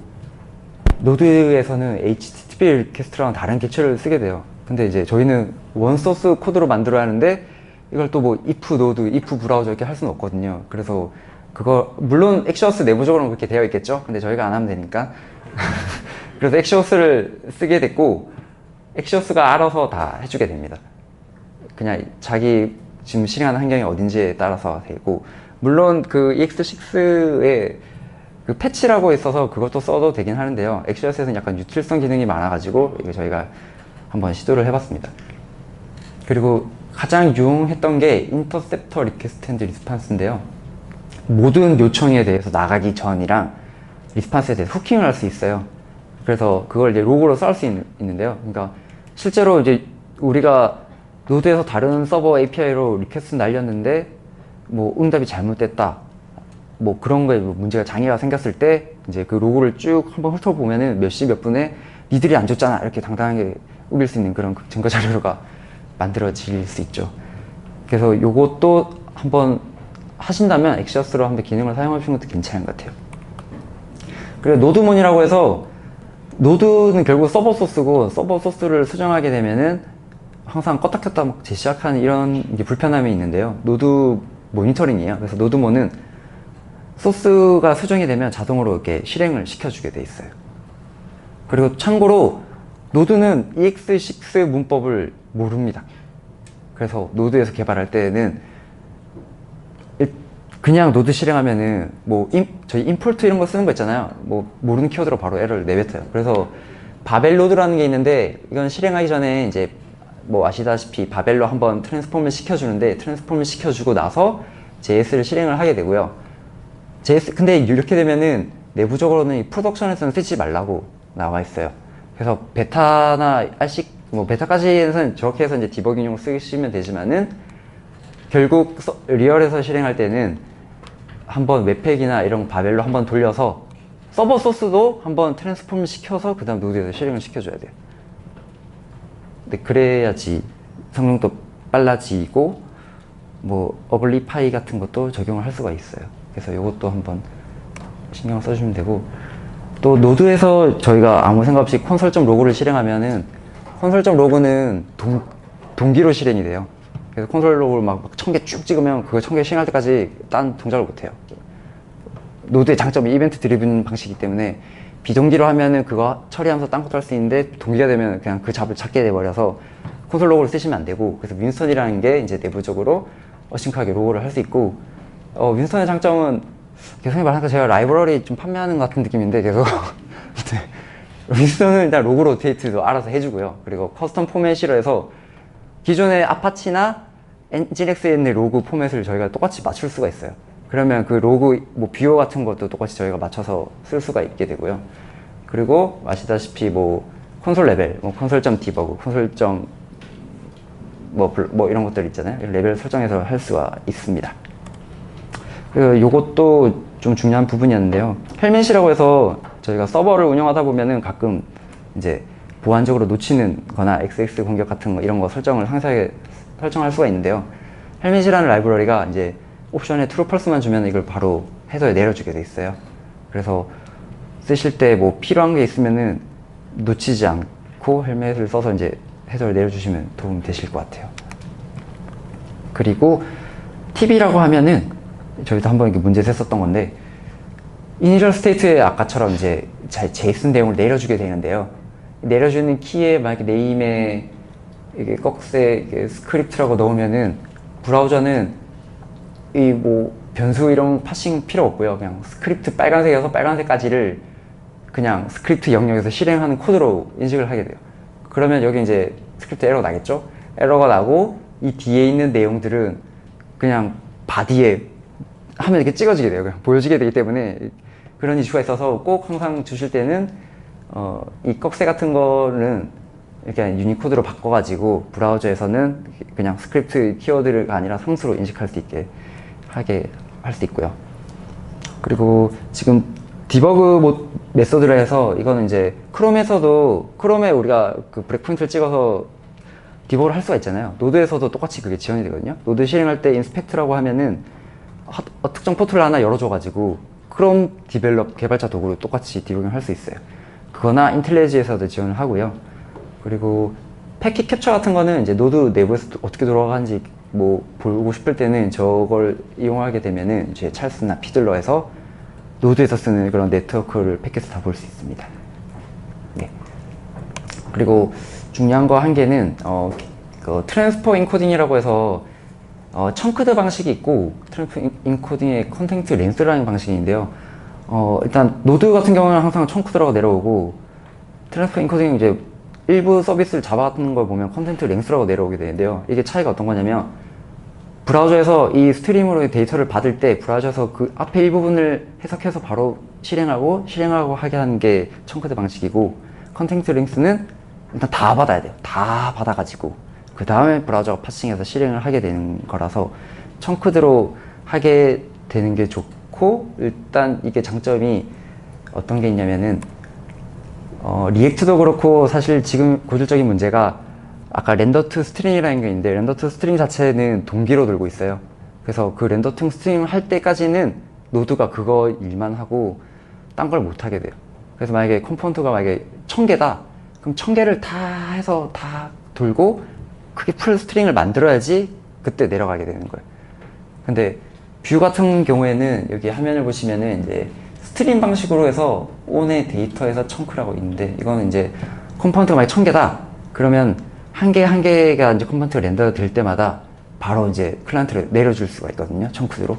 노드에서는 HTTP 리퀘스트랑 다른 객체를 쓰게 돼요. 근데 이제 저희는 원소스 코드로 만들어야 하는데 이걸 또 뭐 if 노드, if 브라우저 이렇게 할 수는 없거든요. 그래서 그거 물론 엑시오스 내부적으로는 그렇게 되어 있겠죠. 근데 저희가 안 하면 되니까 그래서 엑시오스를 쓰게 됐고 엑시오스가 알아서 다 해주게 됩니다. 그냥 자기 지금 실행하는 환경이 어딘지에 따라서 되고, 물론 그 EX6에 그 패치라고 있어서 그것도 써도 되긴 하는데요. 엑시오스에서는 약간 유틸성 기능이 많아가지고 이거 저희가 한번 시도를 해봤습니다. 그리고 가장 유용했던 게 인터셉터 리퀘스트 앤드 리스판스인데요. 모든 요청에 대해서 나가기 전이랑 리스판스에 대해서 후킹을 할 수 있어요. 그래서 그걸 이제 로그로 쌓을 수 있는데요. 그러니까 실제로 이제 우리가 노드에서 다른 서버 API로 리퀘스트 날렸는데 뭐 응답이 잘못됐다, 뭐 그런 거에 문제가 장애가 생겼을 때 이제 그 로그를 쭉 한번 훑어보면은 몇 시 몇 분에 니들이 안 줬잖아 이렇게 당당하게 우길 수 있는 그런 증거 자료가 만들어질 수 있죠. 그래서 요것도 한번 하신다면 엑시오스로 한번 기능을 사용해 보시는 것도 괜찮은 것 같아요. 그리고 노드몬이라고 해서 노드는 결국 서버 소스고, 서버 소스를 수정하게 되면은 항상 껐다 켰다 막 재시작하는 이런 게 불편함이 있는데요. 노드 모니터링이에요. 그래서 노드모는 소스가 수정이 되면 자동으로 이렇게 실행을 시켜주게 돼 있어요. 그리고 참고로 노드는 EX6 문법을 모릅니다. 그래서 노드에서 개발할 때는 그냥 노드 실행하면은 뭐 저희 임포트 이런 거 쓰는 거 있잖아요. 뭐 모르는 키워드로 바로 에러를 내뱉어요. 그래서 바벨 노드라는 게 있는데, 이건 실행하기 전에 이제 뭐 아시다시피 바벨로 한번 트랜스폼을 시켜주는데, 트랜스폼을 시켜주고 나서 JS를 실행을 하게 되고요. JS 근데 이렇게 되면은 내부적으로는 이 프로덕션에서는 쓰지 말라고 나와 있어요. 그래서 베타나 RC 뭐 베타까지는 저렇게 해서 이제 디버깅용으로 쓰시면 되지만은, 결국 리얼에서 실행할 때는 한번 웹팩이나 이런 바벨로 한번 돌려서 서버 소스도 한번 트랜스폼 시켜서 그 다음 노드에서 실행을 시켜줘야 돼요. 근데 그래야지 성능도 빨라지고 뭐 어글리 파이 같은 것도 적용을 할 수가 있어요. 그래서 이것도 한번 신경을 써주시면 되고, 또 노드에서 저희가 아무 생각 없이 콘솔.로그를 실행하면은, 콘솔.로그는 동기로 실행이 돼요. 그래서 콘솔 로그를 막 1000개 쭉 찍으면 그거 1000개 실행할 때까지 딴 동작을 못해요. 노드의 장점이 이벤트 드리븐 방식이기 때문에 비동기로 하면은 그거 처리하면서 딴 것도 할 수 있는데, 동기가 되면 그냥 그 잡을 찾게 돼버려서 콘솔 로그를 쓰시면 안 되고, 그래서 윈스턴이라는 게 이제 내부적으로 어싱크하게 로그를 할 수 있고, 윈스턴의 장점은 계속 말하니까 제가 라이브러리 좀 판매하는 것 같은 느낌인데 계속 윈스턴은 일단 로그 로테이트도 알아서 해주고요. 그리고 커스텀 포맷이라 해서 기존의 아파치나 엔진엑스에 있는 로그 포맷을 저희가 똑같이 맞출 수가 있어요. 그러면 그 로그 뭐 뷰어 같은 것도 똑같이 저희가 맞춰서 쓸 수가 있게 되고요. 그리고 아시다시피 뭐 콘솔 레벨, 뭐 콘솔.디버그, 콘솔. 뭐 이런 것들 있잖아요. 레벨 설정해서 할 수가 있습니다. 그리고 요것도 좀 중요한 부분이었는데요. 헬멧이라고 해서 저희가 서버를 운영하다 보면은 가끔 이제 보안적으로 놓치는 거나 XX 공격 같은 거 이런 거 설정을 상세하게 설정할 수가 있는데요. 헬멧이라는 라이브러리가 이제 옵션에 true false만 주면 이걸 바로 해설에 내려주게 돼 있어요. 그래서 쓰실 때 뭐 필요한 게 있으면은 놓치지 않고 헬멧을 써서 이제 해설을 내려주시면 도움이 되실 것 같아요. 그리고 팁이라고 하면은 저희도 한번 이렇게 문제에서 했었던 건데, 이니셜 스테이트에 아까처럼 이제 JSON 내용을 내려주게 되는데요. 내려주는 키에 만약에 네임에 이게 꺽쇠 이게 스크립트라고 넣으면은 브라우저는 이 뭐 변수 이런 파싱 필요 없고요. 그냥 스크립트 빨간색에서 빨간색까지를 그냥 스크립트 영역에서 실행하는 코드로 인식을 하게 돼요. 그러면 여기 이제 스크립트 에러 나겠죠? 에러가 나고 이 뒤에 있는 내용들은 그냥 바디에 하면 이렇게 찍어지게 돼요. 그냥 보여지게 되기 때문에 그런 이슈가 있어서 꼭 항상 주실 때는 이 꺽쇠 같은 거는 이렇게 유니코드로 바꿔가지고 브라우저에서는 그냥 스크립트 키워드가 아니라 상수로 인식할 수 있게 하게 할 수 있고요. 그리고 지금 디버그 메소드를 해서 이거는 이제 크롬에서도, 크롬에 우리가 그 브레이크포인트를 찍어서 디버그를 할 수가 있잖아요. 노드에서도 똑같이 그게 지원이 되거든요. 노드 실행할 때 인스펙트라고 하면은 특정 포트를 하나 열어줘가지고 크롬 디벨롭 개발자 도구로 똑같이 디버깅 할 수 있어요. 그거나 인텔리지에서도 지원을 하고요. 그리고 패킷 캡처 같은 거는 이제 노드 내부에서 어떻게 돌아가는지 뭐 보고 싶을 때는 저걸 이용하게 되면은 이제 찰스나 피들러에서 노드에서 쓰는 그런 네트워크를 패킷을 다 볼 수 있습니다. 네. 그리고 중요한 거 한 개는 그 트랜스퍼 인코딩이라고 해서 청크드 방식이 있고, 트랜스퍼 인코딩의 컨텐트 렌스라는 방식인데요. 일단 노드 같은 경우는 항상 청크드라고 내려오고, 트랜스퍼 인코딩은 이제 일부 서비스를 잡아가는 걸 보면 컨텐트 랭스라고 내려오게 되는데요. 이게 차이가 어떤 거냐면, 브라우저에서 이 스트림으로 데이터를 받을 때 브라우저에서 그 앞에 일부분을 해석해서 바로 실행하고 하게 하는 게 청크드 방식이고, 컨텐트 랭스는 일단 다 받아야 돼요. 다 받아가지고 그 다음에 브라우저가 파싱해서 실행을 하게 되는 거라서 청크드로 하게 되는 게 좋고, 일단 이게 장점이 어떤 게 있냐면은 리액트도 그렇고, 사실 지금 고질적인 문제가 아까 렌더 투 스트링이라는 게 있는데, 렌더 투 스트링 자체는 동기로 들고 있어요. 그래서 그 렌더 투 스트링을 할 때까지는 노드가 그거 일만 하고 딴 걸 못 하게 돼요. 그래서 만약에 컴포넌트가 만약에 1000개다. 그럼 1000개를 다 해서 다 돌고 그게 풀 스트링을 만들어야지 그때 내려가게 되는 거예요. 근데 뷰 같은 경우에는 여기 화면을 보시면은 이제 스트림 방식으로 해서 온의 데이터에서 청크라고 있는데, 이거는 이제 컴포넌트가 만약 1000개다. 그러면 한 개 한 개가 이제 컴포넌트가 렌더 될 때마다 바로 이제 클라이언트를 내려줄 수가 있거든요. 청크드로.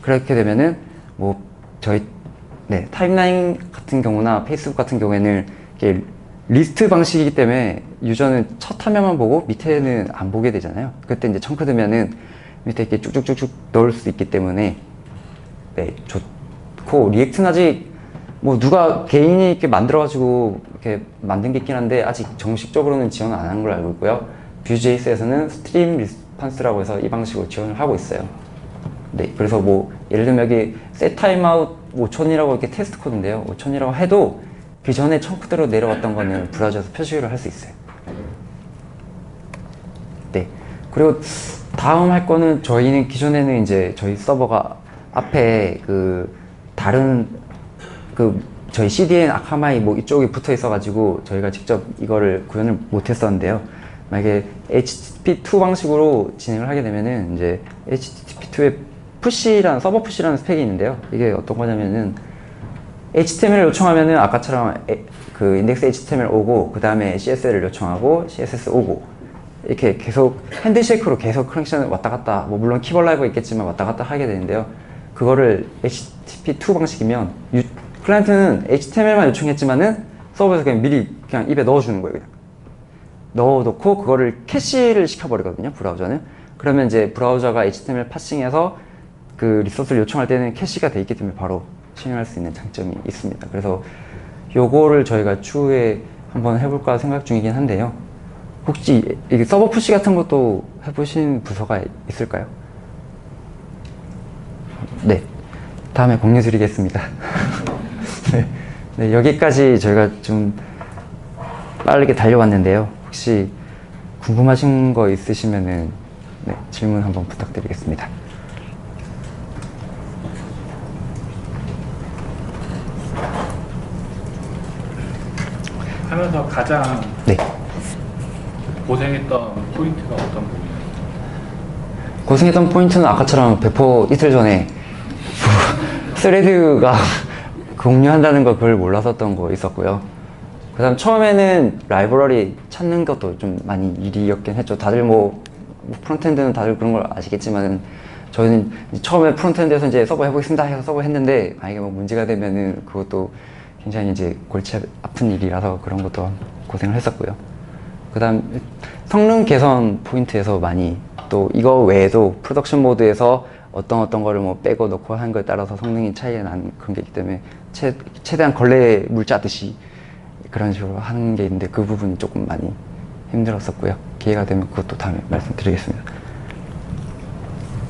그렇게 되면은 뭐 저희 타임라인 같은 경우나 페이스북 같은 경우에는 이게 리스트 방식이기 때문에 유저는 첫 화면만 보고 밑에는 안 보게 되잖아요. 그때 이제 청크드면은 밑에 이렇게 쭉쭉쭉쭉 넣을 수 있기 때문에 좋고, 리액트는 아직 뭐 누가 개인이 이렇게 만들어가지고 이렇게 만든 게 있긴 한데 아직 정식적으로는 지원을 안 한 걸로 알고 있고요. Vue.js에서는 스트림 리스판스라고 해서 이 방식으로 지원을 하고 있어요. 그래서 뭐 예를 들면 여기 set timeout 5000이라고 이렇게 테스트 코드인데요. 5000이라고 해도 그 전에 청크대로 내려왔던 거는 브라우저에서 표시를 할 수 있어요. 그리고 다음 할 거는 저희는 기존에는 이제 저희 서버가 앞에 그 다른 저희 CDN 아카마이 뭐 이쪽에 붙어 있어 가지고 저희가 직접 이거를 구현을 못 했었는데요. 만약에 HTTP2 방식으로 진행을 하게 되면은 이제 HTTP2에 서버 푸시라는 스펙이 있는데요. 이게 어떤 거냐면은 HTML을 요청하면은 아까처럼 그 인덱스 HTML 오고, 그 다음에 CSS를 요청하고 CSS 오고, 이렇게 계속 핸드쉐이크로 계속 커넥션을 왔다 갔다, 뭐 물론 키벌 라이브가 있겠지만 왔다 갔다 하게 되는데요. 그거를 HTTP2 방식이면 클라이언트는 HTML만 요청했지만은 서버에서 그냥 미리 그냥 입에 넣어주는 거예요. 그냥 넣어놓고 그거를 캐시를 시켜버리거든요, 브라우저는. 그러면 이제 브라우저가 HTML 파싱해서 그 리소스를 요청할 때는 캐시가 돼 있기 때문에 바로 실행할 수 있는 장점이 있습니다. 그래서 요거를 저희가 추후에 한번 해볼까 생각 중이긴 한데요. 혹시 이게 서버 푸시 같은 것도 해보신 부서가 있을까요? 다음에 공유 드리겠습니다. 여기까지 저희가 좀 빠르게 달려왔는데요. 혹시 궁금하신 거 있으시면은 질문 한번 부탁드리겠습니다. 하면서 가장 고생했던 포인트가 어떤 부분이에요? 고생했던 포인트는 아까처럼 배포 이틀 전에 스레드가 공유한다는 거 그걸 몰랐었던 거 있었고요. 그 다음 처음에는 라이브러리 찾는 것도 좀 많이 일이었긴 했죠. 다들 뭐 프론트엔드는 다들 그런 걸 아시겠지만 저희는 처음에 프론트엔드에서 이제 서버 해보겠습니다 해서 서버 했는데 만약에 뭐 문제가 되면은 그것도 굉장히 이제 골치 아픈 일이라서 그런 것도 고생을 했었고요. 그 다음 성능 개선 포인트에서 많이, 또 이거 외에도 프로덕션 모드에서 어떤 거를 뭐 빼고 넣고 하는 거에 따라서 성능이 차이가 나는 그런 게 있기 때문에 최대한 걸레 물 짜듯이 그런 식으로 하는 게 있는데 그 부분이 조금 많이 힘들었었고요. 기회가 되면 그것도 다음에 말씀드리겠습니다.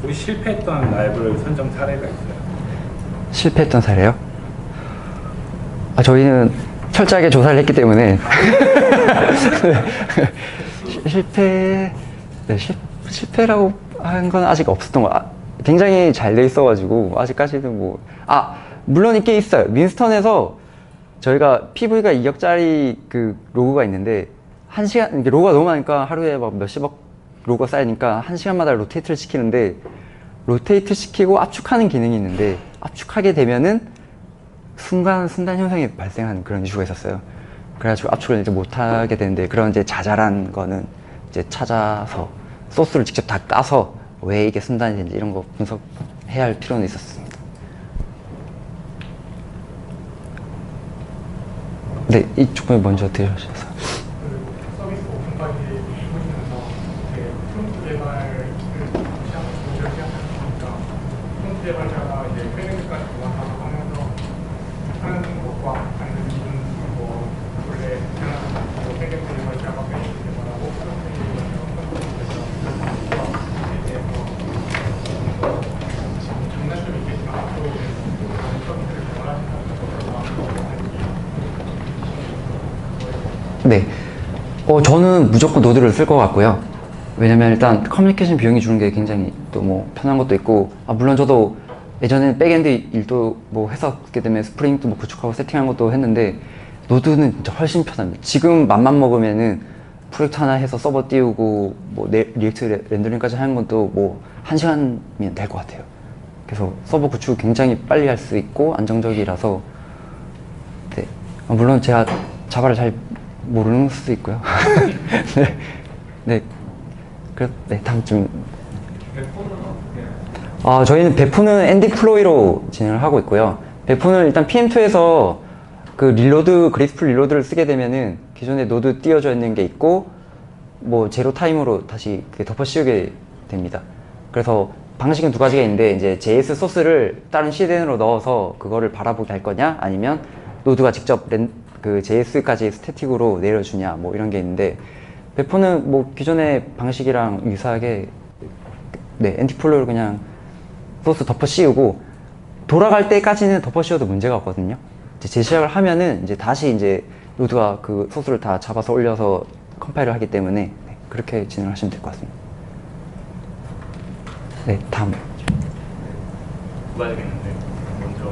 우리 실패했던 라이브러리 선정 사례가 있어요? 실패했던 사례요? 저희는 철저하게 조사를 했기 때문에 실패라고 한 건 아직 없었던 거. 굉장히 잘 돼 있어가지고 아직까지는 뭐 물론 있긴 있어요. 윈스턴에서 저희가 PV가 2억짜리 그 로그가 있는데 1시간 이게 로그가 너무 많으니까 하루에 막 몇십억 로그가 쌓이니까 1시간마다 로테이트를 시키는데, 로테이트 시키고 압축하는 기능이 있는데 압축하게 되면은 순간 현상이 발생하는 그런 이슈가 있었어요. 그래가지고 압축을 이제 못하게 되는데, 그런 이제 자잘한 거는 이제 찾아서 소스를 직접 다 까서 왜 이게 순간이 되는지 이런 거 분석해야 할 필요는 있었습니다. 이쪽 분이 먼저 들으셔서. 서비스 오픈까지 해보시면서 프론트 개발을 시작하고 시작하니까 프론트 개발자가 이제 페이지까지 보완하고 하면서 하는 것과 아니면 이분 뭐 원래 생각하는 백엔드 개발자가 페이지 개발하고 프론트 개발자가 프론트에 대해서 장단점이 있겠지만 앞으로 서비스를 개발하신다는 저는 무조건 노드를 쓸 것 같고요. 왜냐면 일단 커뮤니케이션 비용이 주는 게 굉장히 또 뭐 편한 것도 있고, 물론 저도 예전에는 백엔드 일도 뭐 했었기 때문에 스프링도 뭐 구축하고 세팅한 것도 했는데 노드는 진짜 훨씬 편합니다. 지금 맘만 먹으면은 프로젝트 하나 해서 서버 띄우고 뭐 리액트 렌더링까지 하는 것도 뭐 1시간이면 될 것 같아요. 그래서 서버 구축 굉장히 빨리 할 수 있고 안정적이라서 네. 물론 제가 자바를 잘 모르는 수도 있고요. 네. 네. 네, 다음 좀. 저희는 배포는 엔드플로이로 진행을 하고 있고요. 배포는 일단 PM2에서 그 릴로드, 그레이스풀 릴로드를 쓰게 되면은 기존에 노드 띄워져 있는 게 있고 뭐 제로 타임으로 다시 덮어 씌우게 됩니다. 그래서 방식은 두 가지가 있는데 이제 JS 소스를 다른 CDN으로 넣어서 그거를 바라보게 할 거냐 아니면 노드가 직접 그 JS까지 스태틱으로 내려주냐 뭐 이런 게 있는데 배포는 뭐 기존의 방식이랑 유사하게 네, 엔티플로이로 그냥 소스 덮어 씌우고 돌아갈 때까지는 덮어 씌워도 문제가 없거든요. 이제 재시작을 하면은 이제 다시 이제 노드가 그 소스를 다 잡아서 올려서 컴파일을 하기 때문에 네, 그렇게 진행을 하시면 될 것 같습니다. 네, 다음. 두 가지가 있는데 먼저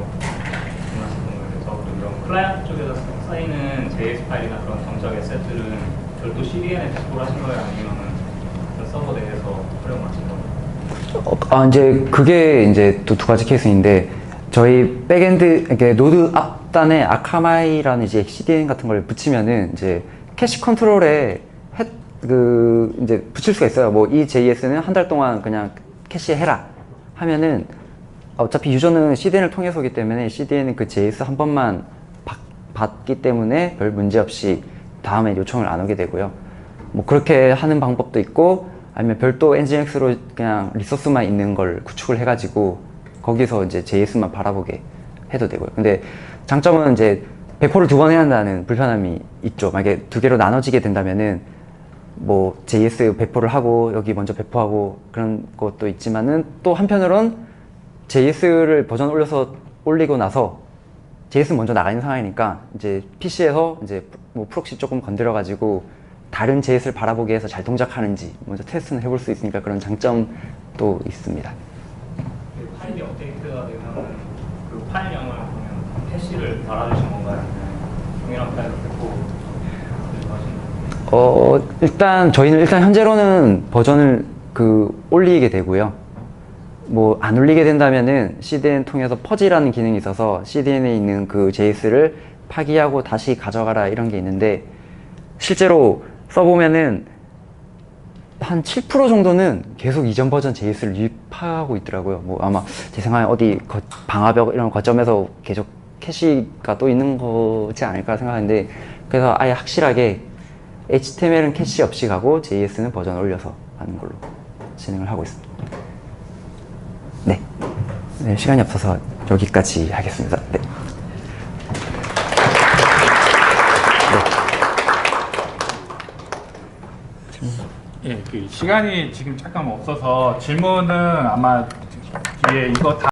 말씀하신 거예요. 적어도 이런 클라이언트 쪽에서 쌓이는 JS 파일이나 그런 정적 에셋들은 별도 CDN에 배포를 하신 거예요? 아니면은 서버 내에서 활용을 하신 거예요? 이제 그게 이제 또 두 가지 케이스인데 저희 백엔드 이렇게 노드 앞단에 아카마이라는 이제 CDN 같은 걸 붙이면은 이제 캐시 컨트롤에 이제 붙일 수가 있어요. 뭐 이 JS는 한 달 동안 그냥 캐시해라 하면은 어차피 유저는 CDN을 통해서기 때문에 CDN은 그 JS 한 번만 받기 때문에 별 문제 없이 다음에 요청을 안 오게 되고요. 뭐 그렇게 하는 방법도 있고 아니면 별도 엔진엑스로 그냥 리소스만 있는 걸 구축을 해가지고 거기서 이제 JS만 바라보게 해도 되고요. 근데 장점은 이제 배포를 두 번 해야 한다는 불편함이 있죠. 만약에 두 개로 나눠지게 된다면은 뭐 JS 배포를 하고 여기 먼저 배포하고 그런 것도 있지만은 또 한편으론 JS를 버전 올리고 나서 JS 먼저 나가 있는 상황이니까 이제 PC에서 이제 뭐 프록시 조금 건드려 가지고 다른 JS를 바라보게 해서 잘 동작하는지 먼저 테스트는 해볼 수 있으니까 그런 장점도 있습니다. 그 파일이 업데이트가 되면 그 파일명을 보면 캐시를 달아주신 건가요? 아니면 동일한 파일을 배포 하신 건가요? 일단 저희는 현재로는 버전을 올리게 되고요. 뭐 안 올리게 된다면은 CDN 통해서 퍼지라는 기능이 있어서 CDN에 있는 그 JS를 파기하고 다시 가져가라 이런 게 있는데 실제로 써보면은 한 7% 정도는 계속 이전 버전 JS를 유입하고 있더라고요. 뭐 아마 제 생각에 어디 방화벽 이런 거점에서 계속 캐시가 또 있는 거지 않을까 생각하는데 그래서 아예 확실하게 HTML은 캐시 없이 가고 JS는 버전 올려서 하는 걸로 진행을 하고 있습니다. 네. 네, 시간이 없어서 여기까지 하겠습니다. 네. 예, 그 시간이 지금 잠깐 없어서 질문은 아마 뒤에 이거 다